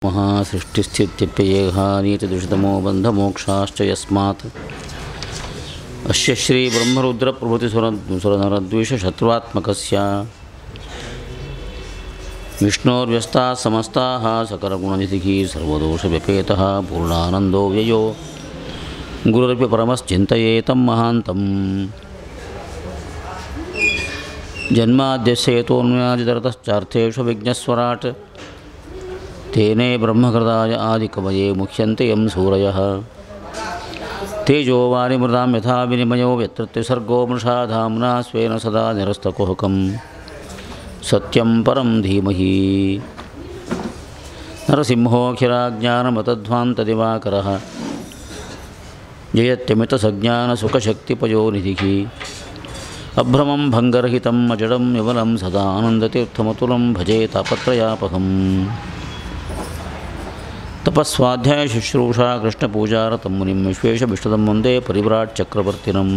महासृष्टिस्थित्यप्ययेहानीतिदुषितमो बन्धमोक्षाश्च यस्मात् अस्य श्रीब्रह्मरुद्रप्रभृतिसुरनरद्वेषशत्रुत्मकस्य विष्णोर्व्यस्ताः समस्ताः सकलगुणनिधिः सर्वदोषव्यपेतः पूर्णानन्दो व्ययो गुरुरपि परमश्चिन्तयेतं महान्तम् जन्माद्यस्य यतोऽन्वयादितरतश्चार्थेषु विघ्नस्वराट् तेने ब्रह्मकृताय आदिकवये मुह्यन्ते यं सूरयः तेजोवारिमृतां यथा विनिमयो यत्र मृषा धाम्ना स्वेन सदा निरस्तकुहकं सत्यं परं धीमहि नरसिंहोऽखिलाज्ञानमतध्वान्तदिवाकरः जयत्यमितसज्ञानसुखशक्तिपयोनिधिः अभ्रमं भङ्गरहितम् अजडं विमलं सदा आनन्दतीर्थमतुलं भजे तापत्रयापहम् तपस्वाध्याय शुश्रूषा कृष्णपूजारतं मुनिं विश्वेशभिष्टदं वन्दे परिव्राट् चक्रवर्तिनम्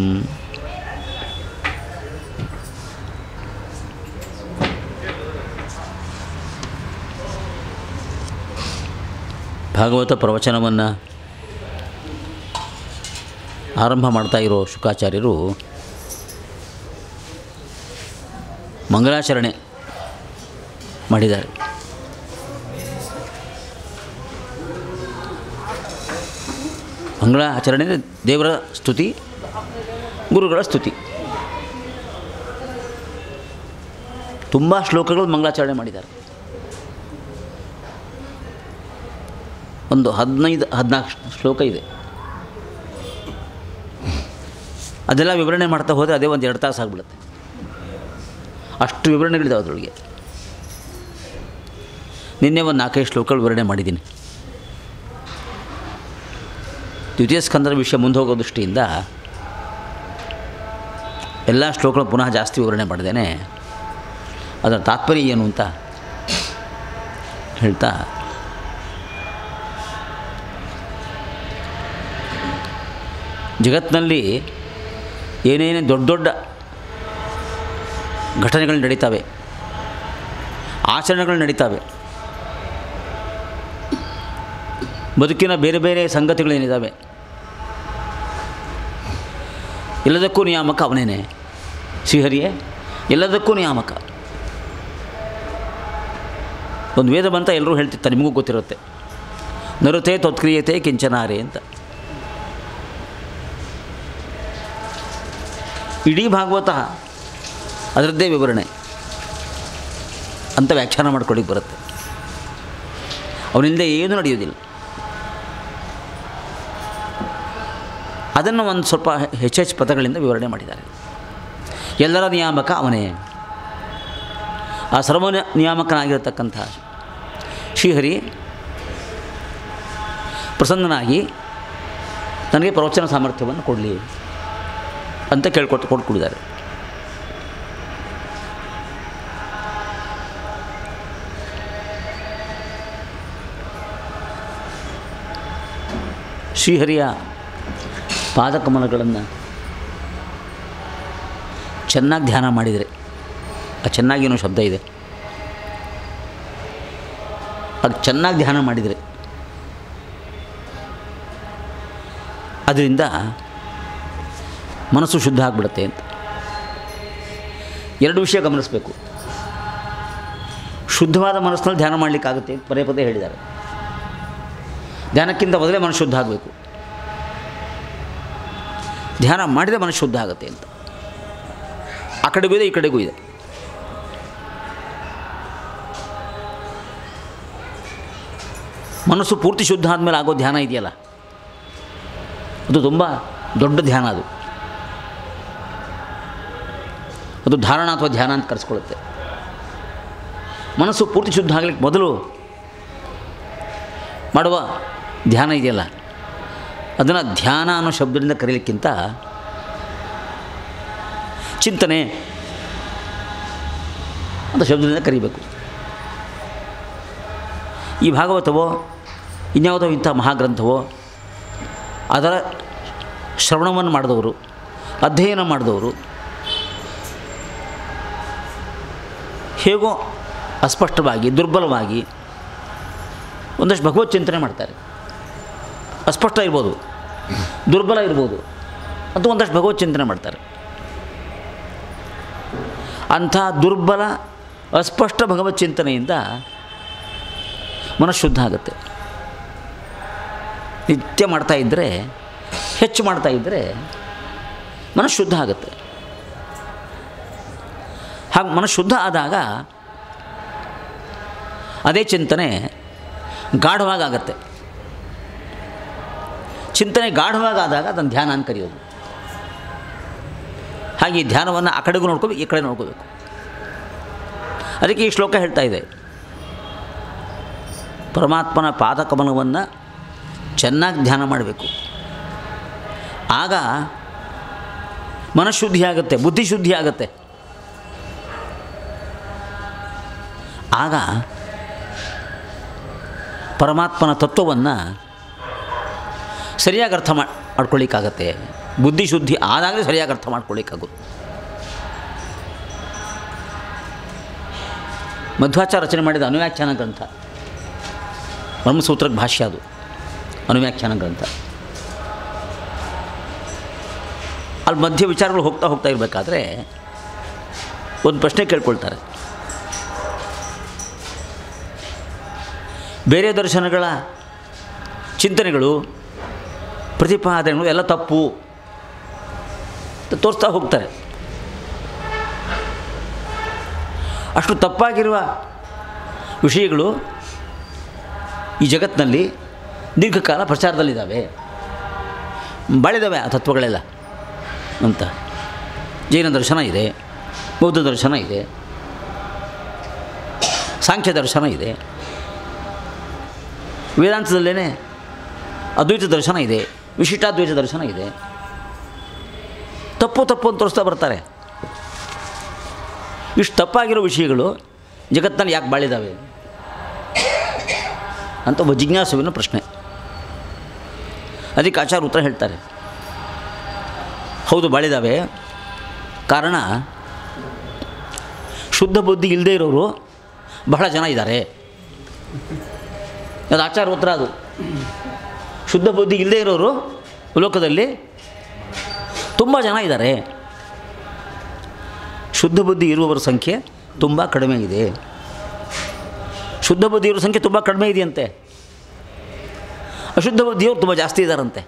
ಭಾಗವತ ಪ್ರವಚನವನ್ನು ಆರಂಭ ಮಾಡ್ತಾ ಇರೋ ಶುಕಾಚಾರ್ಯರು ಮಂಗಲಾಚರಣೆ ಮಾಡಿದ್ದಾರೆ. ಮಂಗಳಾಚರಣೆ ದೇವರ ಸ್ತುತಿ, ಗುರುಗಳ ಸ್ತುತಿ. ತುಂಬ ಶ್ಲೋಕಗಳು ಮಂಗಳಾಚರಣೆ ಮಾಡಿದ್ದಾರೆ. ಒಂದು 15-14 ಶ್ಲೋಕ ಇದೆ. ಅದೆಲ್ಲ ವಿವರಣೆ ಮಾಡ್ತಾ ಹೋದರೆ ಅದೇ ಒಂದು 2 ತಾಸು ಆಗಿಬಿಡುತ್ತೆ. ಅಷ್ಟು ವಿವರಣೆಗಳಿದ್ದಾವೆ ಅದರೊಳಗೆ. ನಿನ್ನೆ ಒಂದು 4-5 ಶ್ಲೋಕಗಳು ವಿವರಣೆ ಮಾಡಿದ್ದೀನಿ. ದ್ವಿತೀಯ ಸ್ಕಂದದ ವಿಷಯ ಮುಂದೆ ಹೋಗೋ ದೃಷ್ಟಿಯಿಂದ ಎಲ್ಲ ಶ್ಲೋಕಗಳು ಪುನಃ ಜಾಸ್ತಿ ವಿವರಣೆ ಮಾಡಿದ್ದೇನೆ. ಅದರ ತಾತ್ಪರ್ಯ ಏನು ಅಂತ ಹೇಳ್ತಾ, ಜಗತ್ತಿನಲ್ಲಿ ಏನೇನೇ ದೊಡ್ಡ ದೊಡ್ಡ ಘಟನೆಗಳು ನಡೀತವೆ, ಆಚರಣೆಗಳು ನಡೀತವೆ, ಬದುಕಿನ ಬೇರೆ ಬೇರೆ ಸಂಗತಿಗಳೇನಿದ್ದಾವೆ, ಎಲ್ಲದಕ್ಕೂ ನಿಯಾಮಕ ಅವನೇನೆ, ಶ್ರೀಹರಿಯೇ ಎಲ್ಲದಕ್ಕೂ ನಿಯಾಮಕ. ಒಂದು ವೇದ ಬಂತ ಎಲ್ಲರೂ ಹೇಳ್ತಿರ್ತಾರೆ, ನಿಮಗೂ ಗೊತ್ತಿರುತ್ತೆ, ನರುತೆ ತ್ವತ್ಕ್ರಿಯತೆ ಕಿಂಚನಾರೆ ಅಂತ. ಇಡೀ ಭಾಗವತ ಅದರದ್ದೇ ವಿವರಣೆ ಅಂತ ವ್ಯಾಖ್ಯಾನ ಮಾಡ್ಕೊಳ್ಳಿಕ್ಕೆ ಬರುತ್ತೆ. ಅವನಿಂದ ಏನೂ ನಡೆಯೋದಿಲ್ಲ. ಅದನ್ನು ಒಂದು ಸ್ವಲ್ಪ ಹೆಚ್ಚೆಚ್ಚು ಪದಗಳಿಂದ ವಿವರಣೆ ಮಾಡಿದ್ದಾರೆ. ಎಲ್ಲರ ನಿಯಾಮಕ ಅವನೇ. ಆ ಸರ್ವ ನಿಯಾಮಕನಾಗಿರತಕ್ಕಂಥ ಶ್ರೀಹರಿ ಪ್ರಸನ್ನನಾಗಿ ನನಗೆ ಪ್ರವಚನ ಸಾಮರ್ಥ್ಯವನ್ನು ಕೊಡಲಿ ಅಂತ ಕೊಟ್ಟಿದ್ದಾರೆ. ಶ್ರೀಹರಿಯ ಪಾದಕಮಲಗಳನ್ನು ಚೆನ್ನಾಗಿ ಧ್ಯಾನ ಮಾಡಿದರೆ, ಆ ಚೆನ್ನಾಗಿ ಏನೋ ಶಬ್ದ ಇದೆ, ಅದು ಚೆನ್ನಾಗಿ ಧ್ಯಾನ ಮಾಡಿದರೆ ಅದರಿಂದ ಮನಸ್ಸು ಶುದ್ಧ ಆಗಿಬಿಡುತ್ತೆ ಅಂತ. 2 ವಿಷಯ ಗಮನಿಸಬೇಕು. ಶುದ್ಧವಾದ ಮನಸ್ಸಿನಲ್ಲಿ ಧ್ಯಾನ ಮಾಡಲಿಕ್ಕಾಗುತ್ತೆ ಅಂತ ಪದೇ ಪದೇ ಹೇಳಿದ್ದಾರೆ. ಧ್ಯಾನಕ್ಕಿಂತ ಮೊದಲೇ ಮನಸ್ಸು ಶುದ್ಧ ಆಗಬೇಕು. ಧ್ಯಾನ ಮಾಡಿದರೆ ಮನಸ್ಸು ಶುದ್ಧ ಆಗುತ್ತೆ ಅಂತ. ಆ ಕಡೆಗೂ ಇದೆ, ಈ ಕಡೆಗೂ ಇದೆ. ಮನಸ್ಸು ಪೂರ್ತಿ ಶುದ್ಧ ಆದಮೇಲೆ ಆಗೋ ಧ್ಯಾನ ಇದೆಯಲ್ಲ, ಅದು ತುಂಬ ದೊಡ್ಡ ಧ್ಯಾನ. ಅದು ಧಾರಣ ಅಥವಾ ಧ್ಯಾನ ಅಂತ ಕರೆಸ್ಕೊಳ್ಳುತ್ತೆ. ಮನಸ್ಸು ಪೂರ್ತಿ ಶುದ್ಧ ಆಗಲಿಕ್ಕೆ ಮೊದಲು ಮಾಡುವ ಧ್ಯಾನ ಇದೆಯಲ್ಲ, ಅದನ್ನು ಧ್ಯಾನ ಅನ್ನೋ ಶಬ್ದದಿಂದ ಕರೀಲಿಕ್ಕಿಂತ ಚಿಂತನೆ ಅಂತ ಶಬ್ದದಿಂದ ಕರೀಬೇಕು. ಈ ಭಾಗವತವೋ ಇನ್ಯಾವುದೋ ಇಂಥ ಮಹಾಗ್ರಂಥವೋ ಅದರ ಶ್ರವಣವನ್ನು ಮಾಡಿದವರು, ಅಧ್ಯಯನ ಮಾಡಿದವರು ಹೇಗೋ ಅಸ್ಪಷ್ಟವಾಗಿ ದುರ್ಬಲವಾಗಿ ಒಂದಷ್ಟು ಭಗವತ್ ಚಿಂತನೆ ಮಾಡ್ತಾರೆ. ಅಸ್ಪಷ್ಟ ಇರ್ಬೋದು, ದುರ್ಬಲ ಇರ್ಬೋದು, ಅಥವಾ ಒಂದಷ್ಟು ಭಗವತ್ ಚಿಂತನೆ ಮಾಡ್ತಾರೆ. ಅಂಥ ದುರ್ಬಲ ಅಸ್ಪಷ್ಟ ಭಗವತ್ ಚಿಂತನೆಯಿಂದ ಮನಸ್ಸು ಶುದ್ಧ ಆಗುತ್ತೆ. ನಿತ್ಯ ಮಾಡ್ತಾಯಿದ್ದರೆ, ಹೆಚ್ಚು ಮಾಡ್ತಾಯಿದ್ದರೆ ಮನಸ್ಸು ಶುದ್ಧ ಆಗುತ್ತೆ. ಹಾಗೆ ಮನಸ್ಸು ಶುದ್ಧ ಆದಾಗ ಅದೇ ಚಿಂತನೆ ಗಾಢವಾಗತ್ತೆ. ಚಿಂತನೆ ಗಾಢವಾಗಾದಾಗ ಅದನ್ನು ಧ್ಯಾನ ಅಂತ ಕರೆಯೋದು. ಹಾಗೆ ಈ ಧ್ಯಾನವನ್ನು ಆ ಕಡೆಗೂ ನೋಡ್ಕೋಬೇಕು, ಈ ಕಡೆ ನೋಡ್ಕೋಬೇಕು. ಅದಕ್ಕೆ ಈ ಶ್ಲೋಕ ಹೇಳ್ತಾ ಇದೆ, ಪರಮಾತ್ಮನ ಪಾದಕಮಲವನ್ನು ಚೆನ್ನಾಗಿ ಧ್ಯಾನ ಮಾಡಬೇಕು. ಆಗ ಮನಃಶುದ್ಧಿ ಆಗುತ್ತೆ, ಬುದ್ಧಿಶುದ್ಧಿ ಆಗುತ್ತೆ. ಆಗ ಪರಮಾತ್ಮನ ತತ್ವವನ್ನು ಸರಿಯಾಗಿ ಅರ್ಥ ಮಾಡ್ಕೊಳ್ಳಿಕ್ಕಾಗತ್ತೆ. ಬುದ್ಧಿಶುದ್ಧಿ ಆದಾಗಲೇ ಸರಿಯಾಗಿ ಅರ್ಥ ಮಾಡ್ಕೊಳ್ಳಿಕ್ಕಾಗುತ್ತೆ. ಮಧ್ವಾಚಾರ್ಯ ರಚನೆ ಮಾಡಿದ ಅನುವ್ಯಾಖ್ಯಾನ ಗ್ರಂಥ, ಬ್ರಹ್ಮಸೂತ್ರಕ್ಕೆ ಭಾಷ್ಯ, ಅದು ಅನುವ್ಯಾಖ್ಯಾನ ಗ್ರಂಥ. ಅಲ್ಲಿ ಮಧ್ಯ ವಿಚಾರಗಳು ಹೋಗ್ತಾ ಇರಬೇಕಾದ್ರೆ ಒಂದು ಪ್ರಶ್ನೆ ಕೇಳ್ಕೊಳ್ತಾರೆ. ಬೇರೆ ದರ್ಶನಗಳ ಚಿಂತನೆಗಳು, ಪ್ರತಿಪಾದನೆಗಳು ಎಲ್ಲ ತಪ್ಪು ತೋರಿಸ್ತಾ ಹೋಗ್ತಾರೆ. ಅಷ್ಟು ತಪ್ಪಾಗಿರುವ ವಿಷಯಗಳು ಈ ಜಗತ್ತಿನಲ್ಲಿ ದೀರ್ಘಕಾಲ ಪ್ರಚಾರದಲ್ಲಿದ್ದಾವೆ, ಬಾಳಿದ್ದಾವೆ ಆ ತತ್ವಗಳೆಲ್ಲ ಅಂತ. ಜೈನ ದರ್ಶನ ಇದೆ, ಬೌದ್ಧ ದರ್ಶನ ಇದೆ, ಸಾಂಖ್ಯ ದರ್ಶನ ಇದೆ, ವೇದಾಂತದಲ್ಲೇ ಅದ್ವೈತ ದರ್ಶನ ಇದೆ, ವಿಶಿಷ್ಟಾದ್ವೈತ ದರ್ಶನ ಇದೆ. ತಪ್ಪು ಅಂತ ತೋರಿಸ್ತಾ ಬರ್ತಾರೆ. ಇಷ್ಟು ತಪ್ಪಾಗಿರೋ ವಿಷಯಗಳು ಜಗತ್ತಿನಲ್ಲಿ ಯಾಕೆ ಬಾಳಿದ್ದಾವೆ ಅಂತ ಒಬ್ಬ ಜಿಜ್ಞಾಸುವಿನ ಪ್ರಶ್ನೆ. ಅದಕ್ಕೆ ಆಚಾರ್ಯ ಉತ್ತರ ಹೇಳ್ತಾರೆ, ಹೌದು ಬಾಳಿದ್ದಾವೆ. ಕಾರಣ ಶುದ್ಧ ಬುದ್ಧಿ ಇಲ್ಲದೇ ಇರೋರು ಬಹಳ ಜನ ಇದ್ದಾರೆ. ಅದು ಆಚಾರ್ಯ ಉತ್ತರ. ಅದು ಶುದ್ಧ ಬುದ್ಧಿ ಇಲ್ಲದೇ ಇರೋರು ಲೋಕದಲ್ಲಿ ತುಂಬ ಜನ ಇದ್ದಾರೆ. ಶುದ್ಧ ಬುದ್ಧಿ ಇರುವವರ ಸಂಖ್ಯೆ ತುಂಬ ಕಡಿಮೆ ಇದೆ. ಶುದ್ಧ ಬುದ್ಧಿ ಇರೋ ಸಂಖ್ಯೆ ತುಂಬ ಕಡಿಮೆ ಇದೆಯಂತೆ, ಅಶುದ್ಧ ಬುದ್ಧಿಯವರು ತುಂಬ ಜಾಸ್ತಿ ಇದ್ದಾರಂತೆ.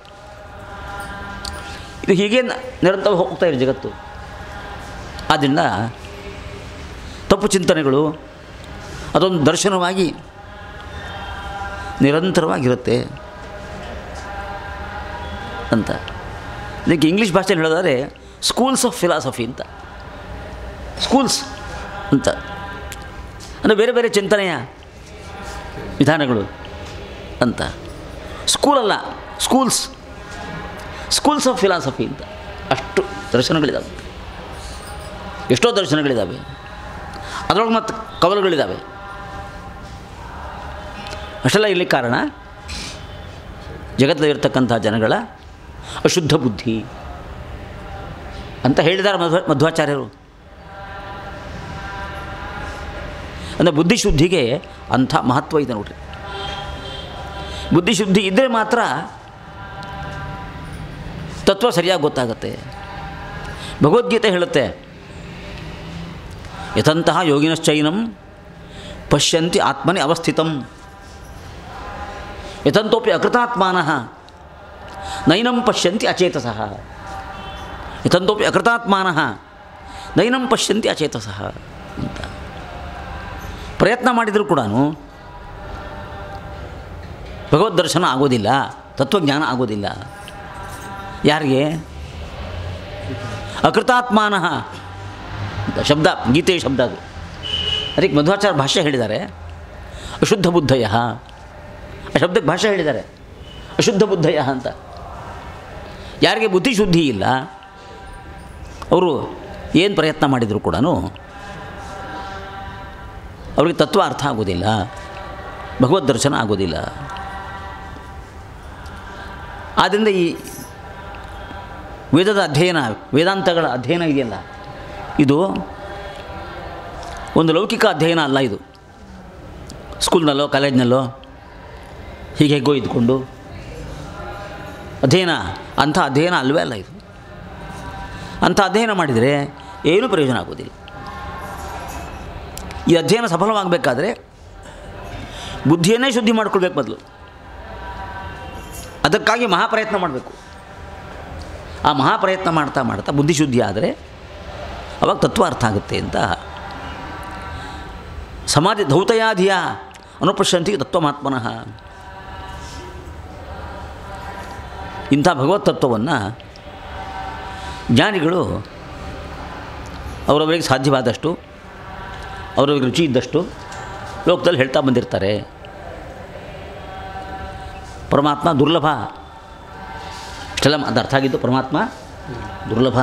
ಇದು ಹೀಗೆ ನಿರಂತರ ಹೋಗ್ತಾ ಇದೆ ಜಗತ್ತು. ಆದ್ದರಿಂದ ತಪ್ಪು ಚಿಂತನೆಗಳು ಅದೊಂದು ದರ್ಶನವಾಗಿ ನಿರಂತರವಾಗಿರುತ್ತೆ ಅಂತ. ಇದಕ್ಕೆ ಇಂಗ್ಲೀಷ್ ಭಾಷೆಯಲ್ಲಿ ಹೇಳೋದಾದರೆ ಸ್ಕೂಲ್ಸ್ ಆಫ್ ಫಿಲಾಸಫಿ ಅಂತ, ಸ್ಕೂಲ್ಸ್ ಅಂತ ಅಂದರೆ ಬೇರೆ ಬೇರೆ ಚಿಂತನೆಯ ವಿಧಾನಗಳು ಅಂತ. ಸ್ಕೂಲಲ್ಲ, ಸ್ಕೂಲ್ಸ್ ಆಫ್ ಫಿಲಾಸಫಿ ಅಂತ. ಅಷ್ಟು ದರ್ಶನಗಳಿದ್ದಾವೆ, ಎಷ್ಟೋ ದರ್ಶನಗಳಿದ್ದಾವೆ. ಅದರೊಳಗೆ ಮತ್ತು ಕವಲುಗಳಿದ್ದಾವೆ. ಅಷ್ಟೆಲ್ಲ ಇರಲಿಕ್ಕೆ ಕಾರಣ ಜಗತ್ತಲ್ಲಿರ್ತಕ್ಕಂಥ ಜನಗಳ ಅಶುದ್ಧ ಬುದ್ಧಿ ಅಂತ ಹೇಳಿದ್ದಾರೆ ಮಧ್ವಾಚಾರ್ಯರು. ಅಂದರೆ ಬುದ್ಧಿಶುದ್ಧಿಗೆ ಅಂಥ ಮಹತ್ವ ಇದೆ ನೋಡ್ರಿ. ಬುದ್ಧಿಶುದ್ಧಿ ಇದ್ದರೆ ಮಾತ್ರ ತತ್ವ ಸರಿಯಾಗಿ ಗೊತ್ತಾಗುತ್ತೆ. ಭಗವದ್ಗೀತೆ ಹೇಳುತ್ತೆ, ಯಥಂತಹ ಯೋಗಿನಶ್ಚೈನಂ ಪಶ್ಯಂತಿ ಆತ್ಮನಿ ಅವಸ್ಥಿತಂ ಯಥಂತೋಪಿ ಅಕೃತಾತ್ಮಾನಃ ನೈನಂ ಪಶ್ಯಂತಿ ಅಚೇತಸಃ. ಯಥಂತೋಪಿ ಅಕೃತಾತ್ಮಾನಃ ನೈನಂ ಪಶ್ಯಂತಿ ಅಚೇತಸಃ ಅಂತ. ಪ್ರಯತ್ನ ಮಾಡಿದರೂ ಕೂಡ ಭಗವದ್ ದರ್ಶನ ಆಗೋದಿಲ್ಲ, ತತ್ವಜ್ಞಾನ ಆಗೋದಿಲ್ಲ. ಯಾರಿಗೆ? ಅಕೃತಾತ್ಮಾನಃ ಅಂತ ಶಬ್ದ, ಗೀತೆಯ ಶಬ್ದ ಅದು. ಅದಕ್ಕೆ ಮಧ್ವಾಚಾರ್ಯ ಭಾಷ್ಯ ಹೇಳಿದ್ದಾರೆ, ಅಶುದ್ಧ ಬುದ್ಧಯ. ಆ ಶಬ್ದಕ್ಕೆ ಭಾಷೆ ಹೇಳಿದ್ದಾರೆ, ಅಶುದ್ಧ ಬುದ್ಧಯ ಅಂತ. ಯಾರಿಗೆ ಬುದ್ಧಿಶುದ್ಧಿ ಇಲ್ಲ, ಅವರು ಏನು ಪ್ರಯತ್ನ ಮಾಡಿದರೂ ಕೂಡ ಅವ್ರಿಗೆ ತತ್ವ ಅರ್ಥ ಆಗೋದಿಲ್ಲ, ಭಗವದ್ ದರ್ಶನ ಆಗೋದಿಲ್ಲ. ಆದ್ದರಿಂದ ಈ ವೇದದ ಅಧ್ಯಯನ, ವೇದಾಂತಗಳ ಅಧ್ಯಯನ ಇದೆಯಲ್ಲ, ಇದು ಒಂದು ಲೌಕಿಕ ಅಧ್ಯಯನ ಅಲ್ಲ. ಇದು ಸ್ಕೂಲ್ನಲ್ಲೋ ಕಾಲೇಜ್ನಲ್ಲೋ ಹೀಗೆ ಹೇಗೋ ಇದ್ಕೊಂಡು ಅಧ್ಯಯನ, ಅಂಥ ಅಧ್ಯಯನ ಅಲ್ಲವೇ ಅಲ್ಲ ಇದು. ಅಂಥ ಅಧ್ಯಯನ ಮಾಡಿದರೆ ಏನೂ ಪ್ರಯೋಜನ ಆಗೋದಿಲ್ಲ. ಈ ಅಧ್ಯಯನ ಸಫಲವಾಗಬೇಕಾದ್ರೆ ಬುದ್ಧಿಯನ್ನೇ ಶುದ್ಧಿ ಮಾಡಿಕೊಳ್ಬೇಕು ಮೊದಲು. ಅದಕ್ಕಾಗಿ ಮಹಾಪ್ರಯತ್ನ ಮಾಡಬೇಕು. ಆ ಮಹಾಪ್ರಯತ್ನ ಮಾಡ್ತಾ ಮಾಡ್ತಾ ಬುದ್ಧಿ ಶುದ್ಧಿ ಆದರೆ ಅವಾಗ ತತ್ವ ಅರ್ಥ ಆಗುತ್ತೆ ಅಂತ. ಸಮಾಧಿ ಧೌತಯಾಧಿಯ ಅನುಪಶ್ಯಂತಿ ತತ್ವಮಾತ್ಮನಃ. ಇಂಥ ಭಗವತ್ ತತ್ವವನ್ನು ಜ್ಞಾನಿಗಳು ಅವರವರಿಗೆ ಸಾಧ್ಯವಾದಷ್ಟು, ಅವರವರಿಗೆ ರುಚಿ ಇದ್ದಷ್ಟು ಲೋಕದಲ್ಲಿ ಹೇಳ್ತಾ ಬಂದಿರ್ತಾರೆ. ಪರಮಾತ್ಮ ದುರ್ಲಭ, ಇಷ್ಟೆಲ್ಲ ಅದು ಅರ್ಥ ಆಗಿದ್ದು. ಪರಮಾತ್ಮ ದುರ್ಲಭ,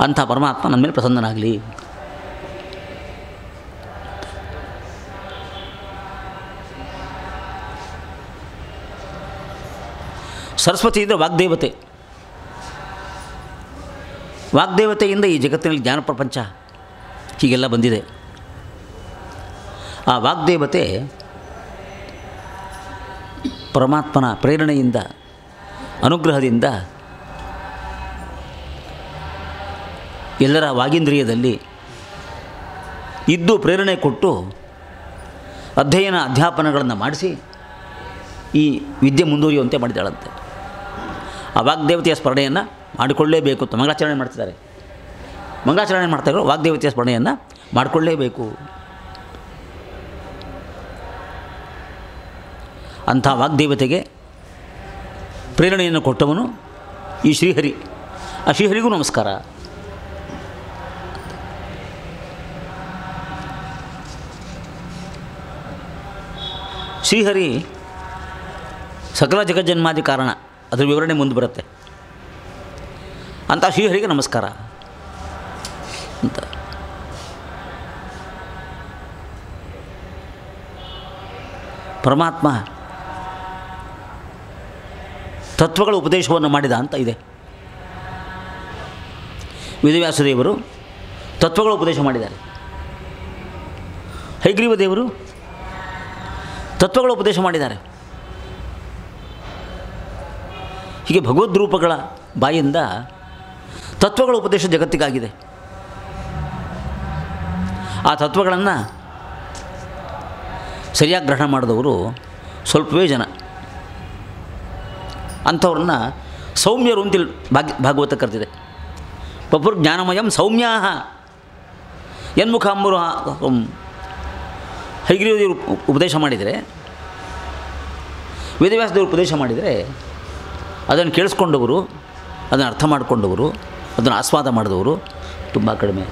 ಅಂಥ ಪರಮಾತ್ಮ ನನ್ನ ಮೇಲೆ ಪ್ರಸನ್ನನಾಗಲಿ. ಸರಸ್ವತಿ ಇದ್ದರೆ ವಾಗ್ದೇವತೆ. ವಾಗ್ದೇವತೆಯಿಂದ ಈ ಜಗತ್ತಿನಲ್ಲಿ ಜ್ಞಾನ ಪ್ರಪಂಚ ಹೀಗೆಲ್ಲ ಬಂದಿದೆ. ಆ ವಾಗ್ದೇವತೆ ಪರಮಾತ್ಮನ ಪ್ರೇರಣೆಯಿಂದ, ಅನುಗ್ರಹದಿಂದ ಎಲ್ಲರ ವಾಗೀಂದ್ರಿಯದಲ್ಲಿ ಇದ್ದು ಪ್ರೇರಣೆ ಕೊಟ್ಟು ಅಧ್ಯಯನ ಅಧ್ಯಾಪನಗಳನ್ನು ಮಾಡಿಸಿ ಈ ವಿದ್ಯೆ ಮುಂದುವರಿಯುವಂತೆ ಮಾಡಿದ್ದಾಳಂತೆ. ಆ ವಾಗ್ದೇವತೆಯ ಸ್ಮರಣೆಯನ್ನು ಮಾಡಿಕೊಳ್ಳಲೇಬೇಕು ಅಂತ ಮಂಗಳಾಚರಣೆ ಮಾಡ್ತಿದ್ದಾರೆ. ಮಂಗಳಾಚರಣೆ ಮಾಡ್ತಾಯಿದ್ರು, ವಾಗ್ದೇವತೆಯ ಸ್ಮರಣೆಯನ್ನು ಮಾಡಿಕೊಳ್ಳಲೇಬೇಕು. ಅಂಥ ವಾಗ್ದೇವತೆಗೆ ಪ್ರೇರಣೆಯನ್ನು ಕೊಟ್ಟವನು ಈ ಶ್ರೀಹರಿ. ಆ ಶ್ರೀಹರಿಗೂ ನಮಸ್ಕಾರ. ಶ್ರೀಹರಿ ಸಕಲ ಜಗಜ್ಜನ್ಮಾದಿ ಕಾರಣ, ಅದರ ವಿವರಣೆ ಮುಂದೆ ಬರುತ್ತೆ. ಅಂಥ ಶ್ರೀಹರಿಗೆ ನಮಸ್ಕಾರ ಅಂತ. ಪರಮಾತ್ಮ ತತ್ವಗಳ ಉಪದೇಶವನ್ನು ಮಾಡಿದ ಅಂತ ಇದೆ. ವೇದವ್ಯಾಸದೇವರು ತತ್ವಗಳ ಉಪದೇಶ ಮಾಡಿದ್ದಾರೆ. ಹಯಗ್ರೀವ ದೇವರು ತತ್ವಗಳ ಉಪದೇಶ ಮಾಡಿದ್ದಾರೆ. ಹೀಗೆ ಭಗವದ್ರೂಪಗಳ ಬಾಯಿಂದ ತತ್ವಗಳ ಉಪದೇಶ ಜಗತ್ತಿಗಾಗಿದೆ. ಆ ತತ್ವಗಳನ್ನು ಸರಿಯಾಗಿ ಗ್ರಹಣ ಮಾಡಿದವರು ಸ್ವಲ್ಪವೇ ಜನ. ಅಂಥವ್ರನ್ನ ಸೌಮ್ಯರು ಅಂತೇಳಿ ಭಾಗವತ ಕರೆದಿದೆ. ಪಪುರ್ ಜ್ಞಾನಮಯಂ ಸೌಮ್ಯಾ ಯನ್ಮುಖಾಂಬರು. ಹಯಗ್ರೀವದೇವರು ಉಪದೇಶ ಮಾಡಿದರೆ, ವೇದವ್ಯಾಸದೇವರು ಉಪದೇಶ ಮಾಡಿದರೆ ಅದನ್ನು ಕೇಳಿಸ್ಕೊಂಡವರು, ಅದನ್ನು ಅರ್ಥ ಮಾಡಿಕೊಂಡವರು, ಅದನ್ನು ಆಸ್ವಾದ ಮಾಡಿದವರು ತುಂಬ ಕಡಿಮೆ.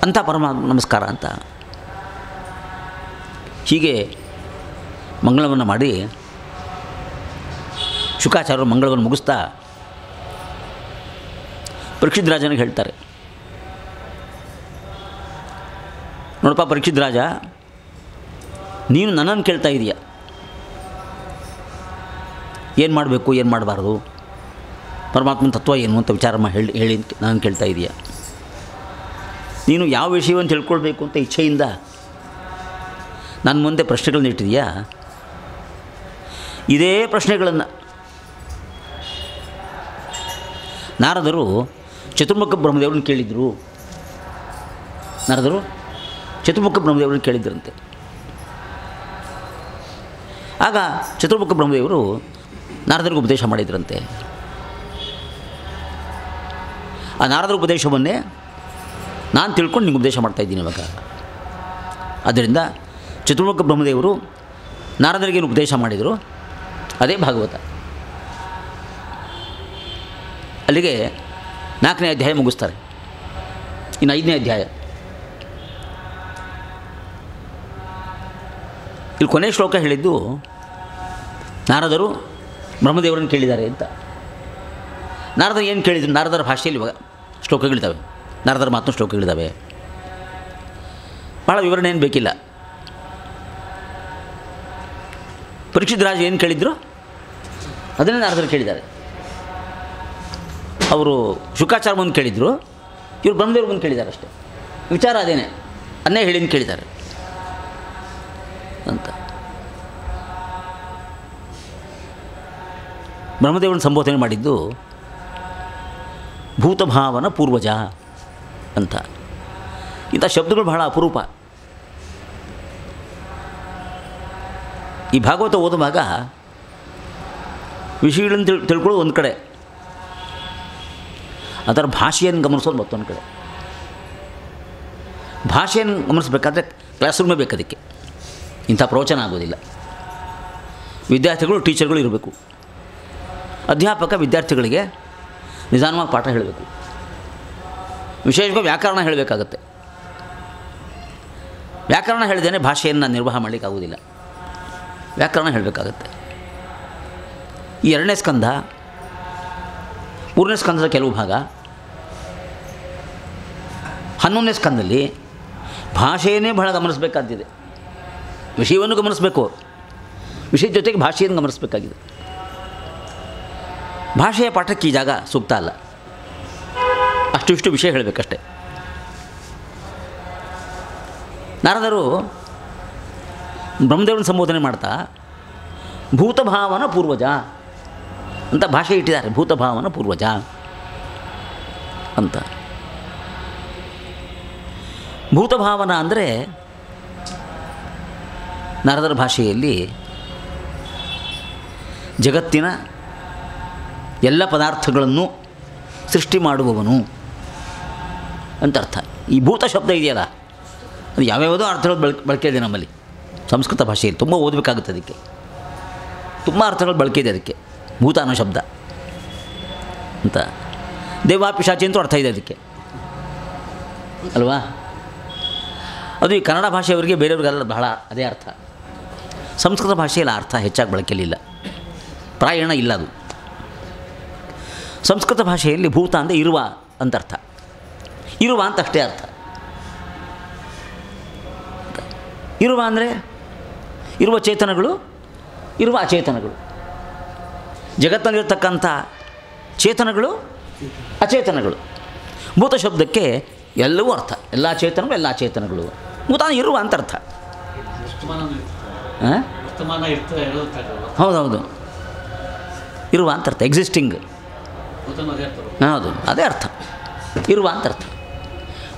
ಅಂಥ ಪರಮಾತ್ಮ ನಮಸ್ಕಾರ ಅಂತ. ಹೀಗೆ ಮಂಗಳವನ್ನು ಮಾಡಿ ಶುಕಾಚಾರ್ಯರು ಮಂಗಳವನ್ನು ಮುಗಿಸ್ತಾ ಪರೀಕ್ಷಿತ್ ರಾಜನಿಗೆ ಹೇಳ್ತಾರೆ, ನೋಡಪ್ಪ ಪರೀಕ್ಷಿತ್ ರಾಜ, ನೀನು ನನ್ನನ್ನು ಕೇಳ್ತಾ ಇದೀಯ, ಏನು ಮಾಡಬೇಕು ಏನು ಮಾಡಬಾರ್ದು, ಪರಮಾತ್ಮನ ತತ್ವ ಏನು ಅಂತ ವಿಚಾರ ಹೇಳಿ ನಾನು ಕೇಳ್ತಾ ಇದೀಯ. ನೀನು ಯಾವ ವಿಷಯವನ್ನು ತಿಳ್ಕೊಳ್ಬೇಕು ಅಂತ ಇಚ್ಛೆಯಿಂದ ನನ್ನ ಮುಂದೆ ಪ್ರಶ್ನೆಗಳನ್ನ ಇಟ್ಟಿದೆಯಾ. ಇದೇ ಪ್ರಶ್ನೆಗಳನ್ನು ನಾರದರು ಚತುರ್ಮುಖ ಬ್ರಹ್ಮದೇವರನ್ನು ಕೇಳಿದರು. ನಾರದರು ಚತುರ್ಮುಖ ಬ್ರಹ್ಮದೇವರನ್ನು ಕೇಳಿದ್ರಂತೆ. ಆಗ ಚತುರ್ಮುಖ ಬ್ರಹ್ಮದೇವರು ನಾರದರಿಗೆ ಉಪದೇಶ ಮಾಡಿದ್ರಂತೆ. ಆ ನಾರದರ ಉಪದೇಶವನ್ನೇ ನಾನು ತಿಳ್ಕೊಂಡು ನಿಂಗೆ ಉಪದೇಶ ಮಾಡ್ತಾಯಿದ್ದೀನಿ ಇವಾಗ. ಆದ್ದರಿಂದ ಚತುರ್ಮುಖ ಬ್ರಹ್ಮದೇವರು ನಾರದರಿಗೇನು ಉಪದೇಶ ಮಾಡಿದರು ಅದೇ ಭಾಗವತ. ಅಲ್ಲಿಗೆ 4ನೇ ಅಧ್ಯಾಯ ಮುಗಿಸ್ತಾರೆ. ಇನ್ನು 5ನೇ ಅಧ್ಯಾಯ. ಇಲ್ಲಿ ಕೊನೆ ಶ್ಲೋಕ ಹೇಳಿದ್ದು ನಾರದರು ಬ್ರಹ್ಮದೇವರನ್ನು ಕೇಳಿದ್ದಾರೆ ಅಂತ. ನಾರದರು ಏನು ಕೇಳಿದ್ರು? ನಾರದರ ಭಾಷೆಯಲ್ಲಿ ಇವಾಗ ಶ್ಲೋಕಗಳಿದ್ದಾವೆ, ನಾರದರ ಮಾತು ಶ್ಲೋಕಗಳಿದ್ದಾವೆ. ಭಾಳ ವಿವರಣೆ ಏನು ಬೇಕಿಲ್ಲ. ಪರೀಕ್ಷಿತ್ ರಾಜ ಏನು ಕೇಳಿದ್ರು ಅದನ್ನೇ ನಾರದರು ಕೇಳಿದ್ದಾರೆ. ಅವರು ಶುಕಾಚಾರ್ಯ ಮುಂದೆ ಕೇಳಿದರು, ಇವರು ಬ್ರಹ್ಮದೇವ್ರ ಮುಂದೆ ಕೇಳಿದ್ದಾರೆ ಅಷ್ಟೇ. ವಿಚಾರ ಅದೇನೆ, ಅನ್ನೇ ಹೇಳಿಂದು ಕೇಳಿದ್ದಾರೆ. ಅಂತ. ಬ್ರಹ್ಮದೇವನ ಸಂಬೋಧನೆ ಮಾಡಿದ್ದು ಭೂತಭಾವನ ಪೂರ್ವಜ ಅಂತ. ಇಂಥ ಶಬ್ದಗಳು ಬಹಳ ಅಪರೂಪ. ಈ ಭಾಗವತ ಓದುವಾಗ ವಿಷಯಗಳನ್ನು ತಿಳ್ಕೊಳ್ಳೋದು ಒಂದು ಕಡೆ, ಅದರ ಭಾಷೆಯನ್ನು ಗಮನಿಸೋದು ಮತ್ತೊಂದು ಕಡೆ. ಭಾಷೆಯನ್ನು ಗಮನಿಸಬೇಕಾದ್ರೆ ಕ್ಲಾಸ್ ರೂಮೇ ಬೇಕು. ಅದಕ್ಕೆ ಇಂಥ ಪ್ರವಚನ ಆಗೋದಿಲ್ಲ. ವಿದ್ಯಾರ್ಥಿಗಳು ಟೀಚರ್ಗಳು ಇರಬೇಕು. ಅಧ್ಯಾಪಕ ವಿದ್ಯಾರ್ಥಿಗಳಿಗೆ ನಿಧಾನವಾಗಿ ಪಾಠ ಹೇಳಬೇಕು. ವಿಶೇಷವಾಗಿ ವ್ಯಾಕರಣ ಹೇಳಬೇಕಾಗತ್ತೆ. ವ್ಯಾಕರಣ ಹೇಳಿದೇನೆ ಭಾಷೆಯನ್ನು ನಿರ್ವಾಹ ಮಾಡಲಿಕ್ಕಾಗೋದಿಲ್ಲ. ವ್ಯಾಕರಣ ಹೇಳಬೇಕಾಗತ್ತೆ. ಈ 2ನೇ ಸ್ಕಂಧ, 3ನೇ ಸ್ಕಂಧದ ಕೆಲವು ಭಾಗ, 11ನೇ ಸ್ಕಂಧದಲ್ಲಿ ಭಾಷೆಯನ್ನೇ ಬಹಳ ಗಮನಿಸಬೇಕಾಗಿದೆ. ವಿಷಯವನ್ನು ಗಮನಿಸಬೇಕು, ವಿಷಯದ ಜೊತೆಗೆ ಭಾಷೆಯನ್ನು ಗಮನಿಸಬೇಕಾಗಿದೆ. ಭಾಷೆಯ ಪಾಠಕ್ಕೆ ಈ ಜಾಗ ಸೂಕ್ತ ಅಲ್ಲ. ಅಷ್ಟು ಇಷ್ಟು ವಿಷಯ ಹೇಳಬೇಕಷ್ಟೆ. ನಾರದರು ಬ್ರಹ್ಮದೇವನ ಸಂಬೋಧನೆ ಮಾಡ್ತಾ ಭೂತಭಾವನ ಪೂರ್ವಜ ಅಂತ ಭಾಷೆ ಇಟ್ಟಿದ್ದಾರೆ. ಭೂತಭಾವನ ಪೂರ್ವಜ ಅಂತ. ಭೂತಭಾವನ ಅಂದರೆ ನಾರದರ ಭಾಷೆಯಲ್ಲಿ ಜಗತ್ತಿನ ಎಲ್ಲ ಪದಾರ್ಥಗಳನ್ನು ಸೃಷ್ಟಿ ಮಾಡುವವನು ಅಂತ ಅರ್ಥ. ಈ ಭೂತ ಶಬ್ದ ಇದೆಯಲ್ಲ, ಅದು ಯಾವ್ಯಾವುದೋ ಅರ್ಥಗಳು ಬಳಕೆ ಇದೆ ನಮ್ಮಲ್ಲಿ. ಸಂಸ್ಕೃತ ಭಾಷೆಯಲ್ಲಿ ತುಂಬ ಓದಬೇಕಾಗುತ್ತೆ. ಅದಕ್ಕೆ ತುಂಬ ಅರ್ಥಗಳು ಬಳಕೆ ಇದೆ. ಅದಕ್ಕೆ ಭೂತ ಅನ್ನೋ ಶಬ್ದ ಅಂತ. ದೇವ ಪಿಶಾಚಿ ಅಂತೂ ಅರ್ಥ ಇದೆ ಅದಕ್ಕೆ ಅಲ್ವಾ. ಅದು ಈ ಕನ್ನಡ ಭಾಷೆಯವರಿಗೆ, ಬೇರೆಯವ್ರಿಗೆಲ್ಲ ಬಹಳ ಅದೇ ಅರ್ಥ. ಸಂಸ್ಕೃತ ಭಾಷೆಯಲ್ಲಿ ಅರ್ಥ ಹೆಚ್ಚಾಗಿ ಬಳಕೆಯಲ್ಲಿಲ್ಲ, ಪ್ರಾಯಣ ಇಲ್ಲ. ಅದು ಸಂಸ್ಕೃತ ಭಾಷೆಯಲ್ಲಿ ಭೂತ ಅಂದರೆ ಇರುವ ಅಂತ ಅರ್ಥ. ಇರುವ ಅಂತ ಅಷ್ಟೇ ಅರ್ಥ. ಇರುವ ಅಂದರೆ ಇರುವ ಚೇತನಗಳು, ಇರುವ ಅಚೇತನಗಳು. ಜಗತ್ತಿನಲ್ಲಿರ್ತಕ್ಕಂಥ ಚೇತನಗಳು, ಅಚೇತನಗಳು. ಭೂತ ಶಬ್ದಕ್ಕೆ ಎಲ್ಲವೂ ಅರ್ಥ. ಎಲ್ಲ ಚೇತನಗಳು, ಎಲ್ಲ ಅಚೇತನಗಳು. ಭೂತ ಇರುವ ಅಂತ ಅರ್ಥ. ಹೌದೌದು, ಇರುವ ಅಂತ ಅರ್ಥ. ಎಕ್ಸಿಸ್ಟಿಂಗ್, ಹೌದು, ಅದೇ ಅರ್ಥ. ಇರುವ ಅಂತ ಅರ್ಥ.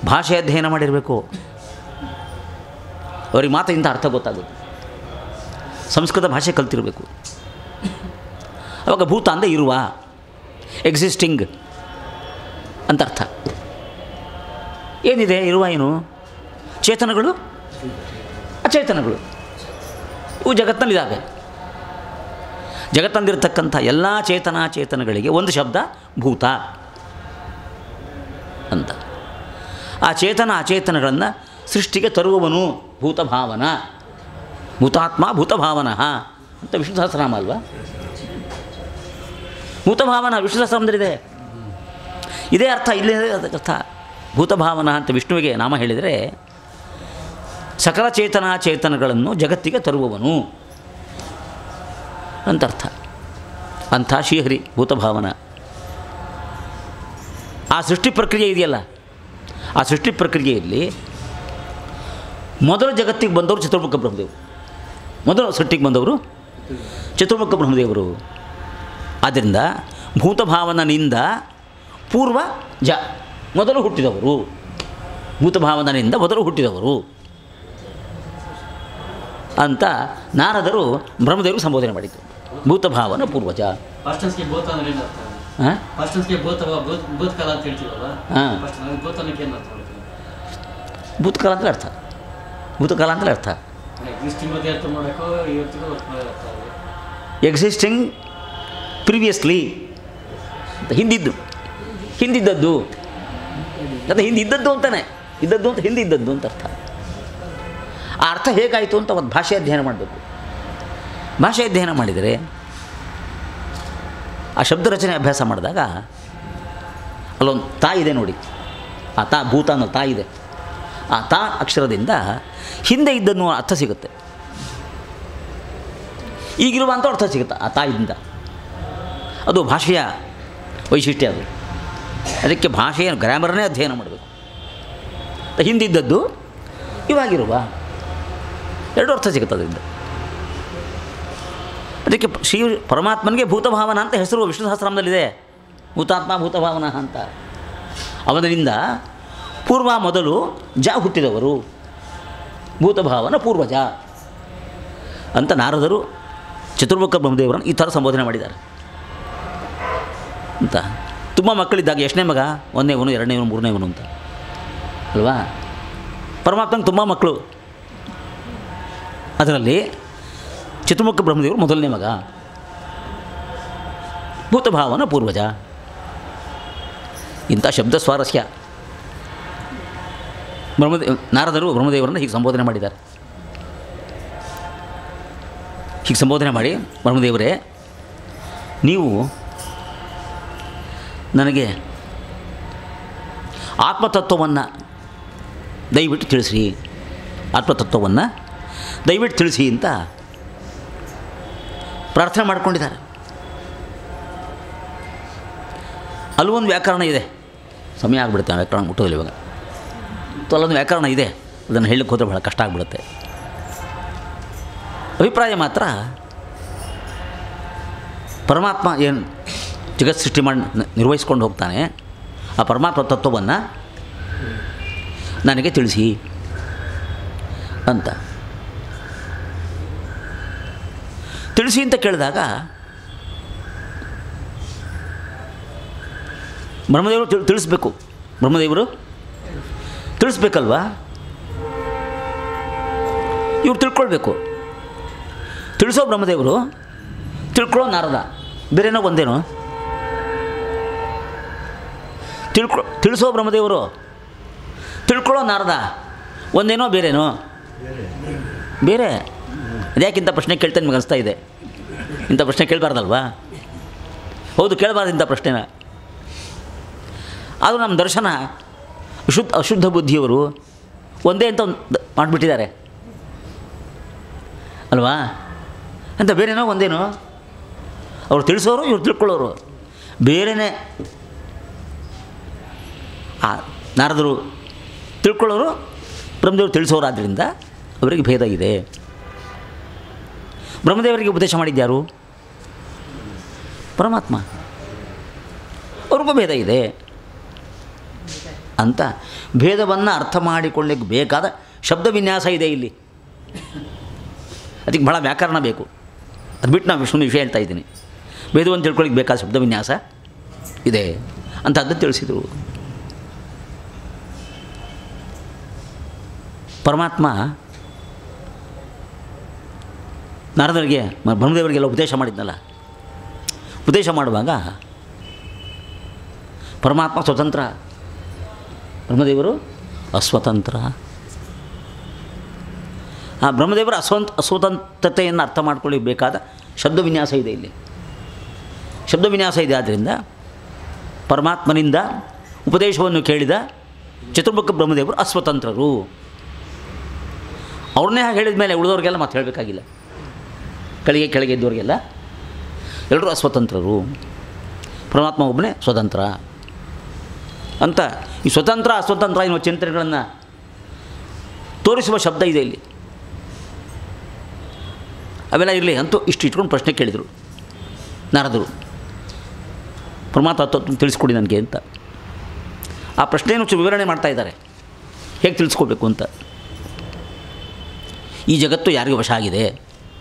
ಭಾಷೆ ಅಧ್ಯಯನ ಮಾಡಿರಬೇಕು, ಅವ್ರಿಗೆ ಮಾತ್ರ ಇಂಥ ಅರ್ಥ ಗೊತ್ತಾಗೋದು. ಸಂಸ್ಕೃತ ಭಾಷೆ ಕಲ್ತಿರಬೇಕು. ಅವಾಗ ಭೂತ ಅಂದರೆ ಇರುವ, ಎಕ್ಸಿಸ್ಟಿಂಗ್ ಅಂತ ಅರ್ಥ. ಏನಿದೆ ಇರುವ? ಏನು? ಚೇತನಗಳು, ಅಚೇತನಗಳು. ಇವು ಜಗತ್ತಿನಲ್ಲಿದ್ದಾವೆ. ಜಗತ್ತಂದಿರತಕ್ಕಂಥ ಎಲ್ಲ ಚೇತನಗಳಿಗೆ ಒಂದು ಶಬ್ದ ಭೂತ ಅಂತ. ಆ ಚೇತನ ಅಚೇತನಗಳನ್ನು ಸೃಷ್ಟಿಗೆ ತರುವವನು ಭೂತಭಾವನ. ಭೂತಾತ್ಮ ಭೂತಭಾವನಃ ಅಂತ ವಿಷ್ಣು ಸಹಸ್ರನಾಮ ಅಲ್ವಾ? ಭೂತಭಾವನ ವಿಷ್ಣು ಸಹಸ್ರನಾಮದಲ್ಲಿದೆ. ಇದೇ ಅರ್ಥ, ಇಲ್ಲೇ ಅರ್ಥ. ಭೂತಭಾವನ ಅಂತ ವಿಷ್ಣುವಿಗೆ ನಾಮ ಹೇಳಿದರೆ ಸಕಲ ಚೇತನಗಳನ್ನು ಜಗತ್ತಿಗೆ ತರುವವನು ಅಂತರ್ಥ. ಅಂಥ ಶ್ರೀಹರಿ ಭೂತಭಾವನ. ಆ ಸೃಷ್ಟಿ ಪ್ರಕ್ರಿಯೆ ಇದೆಯಲ್ಲ, ಆ ಸೃಷ್ಟಿ ಪ್ರಕ್ರಿಯೆಯಲ್ಲಿ ಮೊದಲು ಜಗತ್ತಿಗೆ ಬಂದವರು ಚತುರ್ಮುಖ ಬ್ರಹ್ಮದೇವರು. ಮೊದಲು ಸೃಷ್ಟಿಗೆ ಬಂದವರು ಚತುರ್ಮುಖ ಬ್ರಹ್ಮದೇವರು. ಆದ್ದರಿಂದ ಭೂತಭಾವನನಿಂದ ಪೂರ್ವ ಜ, ಮೊದಲು ಹುಟ್ಟಿದವರು. ಭೂತಭಾವನನಿಂದ ಮೊದಲು ಹುಟ್ಟಿದವರು ಅಂತ ನಾರದರು ಬ್ರಹ್ಮದೇವರು ಸಂಬೋಧನೆ ಮಾಡಿದರು. ಭೂತಭಾವನ ಪೂರ್ವಜ. ಭೂತಕಾಲ ಅಂತಲೇ ಅರ್ಥ. ಭೂತಕಾಲ ಅಂತಲೇ ಅರ್ಥ. ಎಕ್ಸಿಸ್ಟಿಂಗ್ ಪ್ರಿವಿಯಸ್ಲಿ, ಹಿಂದಿದ್ದದ್ದು ಅದು ಹಿಂದಿದ್ದದ್ದು ಅಂತಾನೆ. ಇದ್ದದ್ದು ಅಂತ ಹಿಂದಿದ್ದದ್ದು ಅಂತ ಅರ್ಥ. ಆ ಅರ್ಥ ಹೇಗಾಯಿತು ಅಂತ ಒಂದು ಭಾಷೆ ಅಧ್ಯಯನ ಮಾಡಬೇಕು. ಭಾಷೆ ಅಧ್ಯಯನ ಮಾಡಿದರೆ, ಆ ಶಬ್ದ ರಚನೆ ಅಭ್ಯಾಸ ಮಾಡಿದಾಗ ಅಲ್ಲೊಂದು ತಾ ಇದೆ ನೋಡಿ. ಆ ತಾ, ಭೂತ ಅನ್ನೋ ತಾ ಇದೆ. ಆ ತಾ ಅಕ್ಷರದಿಂದ ಹಿಂದೆ ಇದ್ದನ್ನು ಅರ್ಥ ಸಿಗುತ್ತೆ. ಈಗಿರುವಂಥ ಅರ್ಥ ಸಿಗುತ್ತೆ ಆ ತಾಯಿಯಿಂದ. ಅದು ಭಾಷೆಯ ವೈಶಿಷ್ಟ್ಯ. ಅದು ಅದಕ್ಕೆ ಭಾಷೆಯ ಗ್ರಾಮರನ್ನೇ ಅಧ್ಯಯನ ಮಾಡಬೇಕು. ಹಿಂದಿದ್ದದ್ದು ಇವಾಗಿರುವ ಎರಡು ಅರ್ಥ ಸಿಗುತ್ತೆ ಅದರಿಂದ. ಅದಕ್ಕೆ ಶ್ರೀ ಪರಮಾತ್ಮನಿಗೆ ಭೂತಭಾವನ ಅಂತ ಹೆಸರು ವಿಷ್ಣು ಸಹಸ್ರನಾಮದಲ್ಲಿದೆ. ಭೂತಾತ್ಮ ಭೂತಭಾವನ ಅಂತ. ಅವನಿಂದ ಪೂರ್ವ ಮೊದಲು ಜ ಹುಟ್ಟಿದವರು, ಭೂತಭಾವನ ಪೂರ್ವಜ ಅಂತ ನಾರದರು ಚತುರ್ಮುಖ ಬ್ರಹ್ಮದೇವರನ್ನು ಈ ಥರ ಸಂಬೋಧನೆ ಮಾಡಿದ್ದಾರೆ ಅಂತ. ತುಂಬ ಮಕ್ಕಳಿದ್ದಾಗ ಎಷ್ಟನೇ ಮಗ? ಒಂದನೇವನು, ಎರಡನೇವನು, ಮೂರನೇವನು ಅಂತ ಅಲ್ವಾ? ಪರಮಾತ್ಮನಿಗೆ ತುಂಬ ಮಕ್ಕಳು. ಅದರಲ್ಲಿ ಚತುರ್ಮುಖ ಬ್ರಹ್ಮದೇವರು ಮೊದಲನೇ ಮಗ, ಭೂತಭಾವನ ಪೂರ್ವಜ. ಇಂಥ ಶಬ್ದ ಸ್ವಾರಸ್ಯ. ನಾರದರು ಬ್ರಹ್ಮದೇವರನ್ನು ಹೀಗೆ ಸಂಬೋಧನೆ ಮಾಡಿದ್ದಾರೆ. ಹೀಗೆ ಸಂಬೋಧನೆ ಮಾಡಿ, ಬ್ರಹ್ಮದೇವರೇ ನೀವು ನನಗೆ ಆತ್ಮತತ್ವವನ್ನು ದಯವಿಟ್ಟು ತಿಳಿಸಿ, ಆತ್ಮತತ್ವವನ್ನು ದಯವಿಟ್ಟು ತಿಳಿಸಿ ಅಂತ ಪ್ರಾರ್ಥನೆ ಮಾಡ್ಕೊಂಡಿದ್ದಾರೆ. ಅಲ್ಲೊಂದು ವ್ಯಾಕರಣ ಇದೆ, ಸಮಯ ಆಗಿಬಿಡುತ್ತೆ, ವ್ಯಾಕರಣ ಮುಟ್ಟೋದಿಲ್ಲ ಇವಾಗ. ಅಲ್ಲೊಂದು ವ್ಯಾಕರಣ ಇದೆ, ಅದನ್ನು ಹೇಳಲಿಕ್ಕೆ ಹೋದರೆ ಭಾಳ ಕಷ್ಟ ಆಗಿಬಿಡುತ್ತೆ. ಅಭಿಪ್ರಾಯ ಮಾತ್ರ ಪರಮಾತ್ಮ ಏನು ಜಗತ್ ಸೃಷ್ಟಿ ಮಾಡಿ ನಿರ್ವಹಿಸ್ಕೊಂಡು ಹೋಗ್ತಾನೆ, ಆ ಪರಮಾತ್ಮ ತತ್ವವನ್ನು ನನಗೆ ತಿಳಿಸಿ ಅಂತ. ತಿಳಿಸಿ ಅಂತ ಕೇಳಿದಾಗ ಬ್ರಹ್ಮದೇವರು ತಿಳಿಸ್ಬೇಕು. ಬ್ರಹ್ಮದೇವರು ತಿಳಿಸ್ಬೇಕಲ್ವಾ? ಇವ್ರು ತಿಳ್ಕೊಳ್ಬೇಕು. ತಿಳಿಸೋ ಬ್ರಹ್ಮದೇವರು, ತಿಳ್ಕೊಳ್ಳೋ ನಾರದ, ಬೇರೆನೋ ಒಂದೇನೋ? ತಿಳಿಸೋ ಬ್ರಹ್ಮದೇವರು, ತಿಳ್ಕೊಳ್ಳೋ ನಾರದ ಒಂದೇನೋ ಬೇರೆನೋ? ಬೇರೆ. ಅದ್ಯಾಕೆ ಇಂಥ ಪ್ರಶ್ನೆ ಕೇಳ್ತಾನೆ ನಿಮಗೆ ಅನಿಸ್ತಾ ಇದೆ? ಇಂಥ ಪ್ರಶ್ನೆ ಕೇಳಬಾರ್ದಲ್ವಾ? ಹೌದು, ಕೇಳಬಾರ್ದು ಇಂಥ ಪ್ರಶ್ನೆನ. ಆದರೂ ನಮ್ಮ ದರ್ಶನ ಅಶುದ್ಧ ಬುದ್ಧಿಯವರು ಒಂದೇ ಅಂತ ಮಾಡಿಬಿಟ್ಟಿದ್ದಾರೆ ಅಲ್ವಾ? ಅಂತ ಬೇರೆನೋ ಒಂದೇನೋ? ಅವ್ರು ತಿಳಿಸೋರು, ಇವ್ರು ತಿಳ್ಕೊಳ್ಳೋರು ಬೇರೆಯೇ. ನಾರದರು ತಿಳ್ಕೊಳ್ಳೋರು, ಬ್ರಹ್ಮದೇವರು ತಿಳಿಸೋರಾದ್ದರಿಂದ ಅವರಿಗೆ ಭೇದ ಇದೆ. ಬ್ರಹ್ಮದೇವರಿಗೆ ಉಪದೇಶ ಮಾಡಿದ್ಯಾರು? ಪರಮಾತ್ಮ. ಅವ್ರಿಗೂ ಭೇದ ಇದೆ ಅಂತ ಭೇದವನ್ನು ಅರ್ಥ ಮಾಡಿಕೊಳ್ಳಲಿಕ್ಕೆ ಬೇಕಾದ ಶಬ್ದ ವಿನ್ಯಾಸ ಇದೆ ಇಲ್ಲಿ. ಅದಕ್ಕೆ ಭಾಳ ವ್ಯಾಕರಣ ಬೇಕು. ಅದು ಬಿಟ್ಟು ನಾನು ವಿಷ್ಣು ವಿಷಯ ಹೇಳ್ತಾ ಇದ್ದೀನಿ. ಭೇದವನ್ನು ತಿಳ್ಕೊಳ್ಳಿಕ್ಕೆ ಬೇಕಾದ ಶಬ್ದ ವಿನ್ಯಾಸ ಇದೆ ಅಂತ ಅದನ್ನು ತಿಳಿಸಿದರು. ಪರಮಾತ್ಮ ನಾರದರಿಗೆ, ಬ್ರಹ್ಮದೇವರಿಗೆಲ್ಲ ಉಪದೇಶ ಮಾಡಿದ್ನಲ್ಲ, ಉಪದೇಶ ಮಾಡುವಾಗ ಪರಮಾತ್ಮ ಸ್ವತಂತ್ರ, ಬ್ರಹ್ಮದೇವರು ಅಸ್ವತಂತ್ರ. ಆ ಬ್ರಹ್ಮದೇವರ ಅಸ್ವತಂತ್ರತೆಯನ್ನು ಅರ್ಥ ಮಾಡ್ಕೊಳ್ಳಿಕ್ಕೆ ಬೇಕಾದ ಶಬ್ದ ವಿನ್ಯಾಸ ಇದೆ ಇಲ್ಲಿ. ಶಬ್ದ ವಿನ್ಯಾಸ ಇದೆ. ಆದ್ದರಿಂದ ಪರಮಾತ್ಮನಿಂದ ಉಪದೇಶವನ್ನು ಕೇಳಿದ ಚತುರ್ಮುಖ ಬ್ರಹ್ಮದೇವರು ಅಸ್ವತಂತ್ರರು. ಅವ್ರನ್ನೇ ಹಾಗೆ ಹೇಳಿದ ಮೇಲೆ ಉಳಿದವ್ರಿಗೆಲ್ಲ ಮತ್ತೆ ಹೇಳಬೇಕಾಗಿಲ್ಲ. ಕೆಳಗೆ ಇದ್ದವ್ರಿಗೆಲ್ಲ ಎಲ್ಲರೂ ಅಸ್ವತಂತ್ರರು, ಪರಮಾತ್ಮ ಒಬ್ಬನೇ ಸ್ವತಂತ್ರ ಅಂತ. ಈ ಸ್ವತಂತ್ರ ಅಸ್ವತಂತ್ರ ಎನ್ನುವ ಚಿಂತನೆಗಳನ್ನು ತೋರಿಸುವ ಶಬ್ದ ಇದೆ ಇಲ್ಲಿ. ಅವೆಲ್ಲ ಇರಲಿ ಅಂತೂ ಇಷ್ಟು ಇಟ್ಕೊಂಡು ಪ್ರಶ್ನೆ ಕೇಳಿದರು ನಾರದರು. ಪರಮಾತ್ಮ ತತ್ವ ತಿಳಿಸ್ಕೊಡಿ ನನಗೆ ಅಂತ. ಆ ಪ್ರಶ್ನೆಯನ್ನು ವಿವರಣೆ ಮಾಡ್ತಾ ಇದ್ದಾರೆ, ಹೇಗೆ ತಿಳಿಸ್ಕೊಡ್ಬೇಕು ಅಂತ. ಈ ಜಗತ್ತು ಯಾರಿಗೆ ವಶ ಆಗಿದೆ,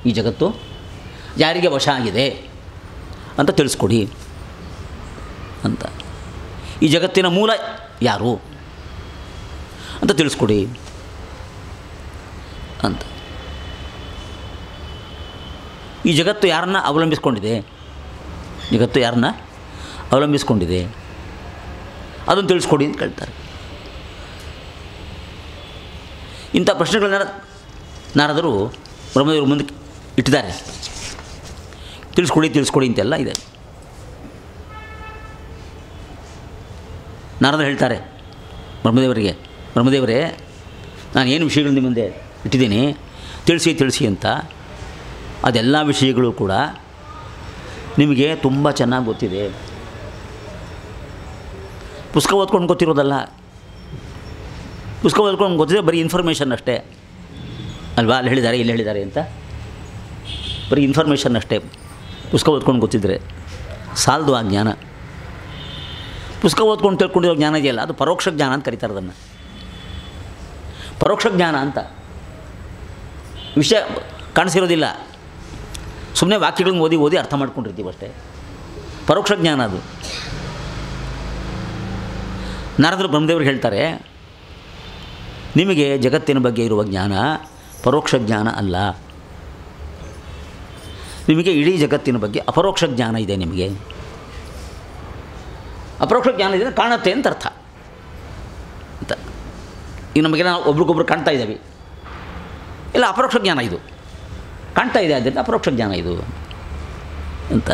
ಈ ಜಗತ್ತು ಯಾರಿಗೆ ವಶ ಆಗಿದೆ ಅಂತ ತಿಳಿಸ್ಕೊಡಿ ಅಂತ. ಈ ಜಗತ್ತಿನ ಮೂಲ ಯಾರು ಅಂತ ತಿಳಿಸ್ಕೊಡಿ ಅಂತ. ಈ ಜಗತ್ತು ಯಾರನ್ನ ಅವಲಂಬಿಸ್ಕೊಂಡಿದೆ, ಜಗತ್ತು ಯಾರನ್ನ ಅವಲಂಬಿಸ್ಕೊಂಡಿದೆ ಅದನ್ನು ತಿಳಿಸ್ಕೊಡಿ ಅಂತ ಕೇಳ್ತಾರೆ. ಇಂಥ ಪ್ರಶ್ನೆಗಳನ್ನ ನಾರದರು ಬ್ರಹ್ಮದೇವರು ಮುಂದೆ ಇಟ್ಟಿದ್ದಾರೆ. ತಿಳಿಸ್ಕೊಡಿ ಅಂತೆಲ್ಲ ಇದೆ. ನಾರದರು ಹೇಳ್ತಾರೆ ಬ್ರಹ್ಮದೇವರೇ ನಾನು ಏನು ವಿಷಯಗಳು ನಿಮ್ಮ ಮುಂದೆ ಇಟ್ಟಿದ್ದೀನಿ ತಿಳಿಸಿ ಅಂತ. ಅದೆಲ್ಲ ವಿಷಯಗಳು ಕೂಡ ನಿಮಗೆ ತುಂಬ ಚೆನ್ನಾಗಿ ಗೊತ್ತಿದೆ. ಪುಸ್ತಕ ಓದ್ಕೊಂಡು ಗೊತ್ತಿರೋದಲ್ಲ, ಪುಸ್ತಕ ಓದ್ಕೊಂಡು ಗೊತ್ತಿದೆ ಬರೀ ಇನ್ಫಾರ್ಮೇಷನ್ ಅಷ್ಟೇ. ಅಲ್ವಾ? ಅಲ್ಲಿ ಹೇಳಿದ್ದಾರೆ, ಇಲ್ಲಿ ಹೇಳಿದ್ದಾರೆ ಅಂತ ಬರೀ ಇನ್ಫಾರ್ಮೇಷನ್ ಅಷ್ಟೇ. ಪುಸ್ತಕ ಓದ್ಕೊಂಡು ಗೊತ್ತಿದ್ದರೆ ಸಾಲದು ಆ ಜ್ಞಾನ. ಪುಸ್ತಕ ಓದ್ಕೊಂಡು ತಿಳ್ಕೊಂಡಿರೋ ಜ್ಞಾನ ಇದೆಯಲ್ಲ, ಅದು ಪರೋಕ್ಷ ಜ್ಞಾನ ಅಂತ ಕರೀತಾರೆ ಅದನ್ನು. ಪರೋಕ್ಷ ಜ್ಞಾನ ಅಂತ. ವಿಷಯ ಕಾಣಿಸಿರೋದಿಲ್ಲ, ಸುಮ್ಮನೆ ವಾಕ್ಯಗಳನ್ನ ಓದಿ ಓದಿ ಅರ್ಥ ಮಾಡ್ಕೊಂಡಿರ್ತೀವಿ ಅಷ್ಟೇ. ಪರೋಕ್ಷ ಜ್ಞಾನ ಅದು. ನಾರದರು ಬ್ರಹ್ಮದೇವರು ಹೇಳ್ತಾರೆ, ನಿಮಗೆ ಜಗತ್ತಿನ ಬಗ್ಗೆ ಇರುವ ಜ್ಞಾನ ಪರೋಕ್ಷ ಜ್ಞಾನ ಅಲ್ಲ, ನಿಮಗೆ ಇಡೀ ಜಗತ್ತಿನ ಬಗ್ಗೆ ಅಪರೋಕ್ಷ ಜ್ಞಾನ ಇದೆ. ನಿಮಗೆ ಅಪರೋಕ್ಷ ಜ್ಞಾನ ಇದೆ, ಕಾಣುತ್ತೆ ಅಂತ ಅರ್ಥ ಅಂತ. ಈಗ ನಮಗೆ ನಾವು ಒಬ್ರಿಗೊಬ್ರು ಕಾಣ್ತಾ ಇದ್ದೀವಿ, ಇಲ್ಲ ಅಪರೋಕ್ಷ ಜ್ಞಾನ ಇದು. ಕಾಣ್ತಾ ಇದೆ ಆದ್ದರಿಂದ ಅಪರೋಕ್ಷ ಜ್ಞಾನ ಇದು ಅಂತ.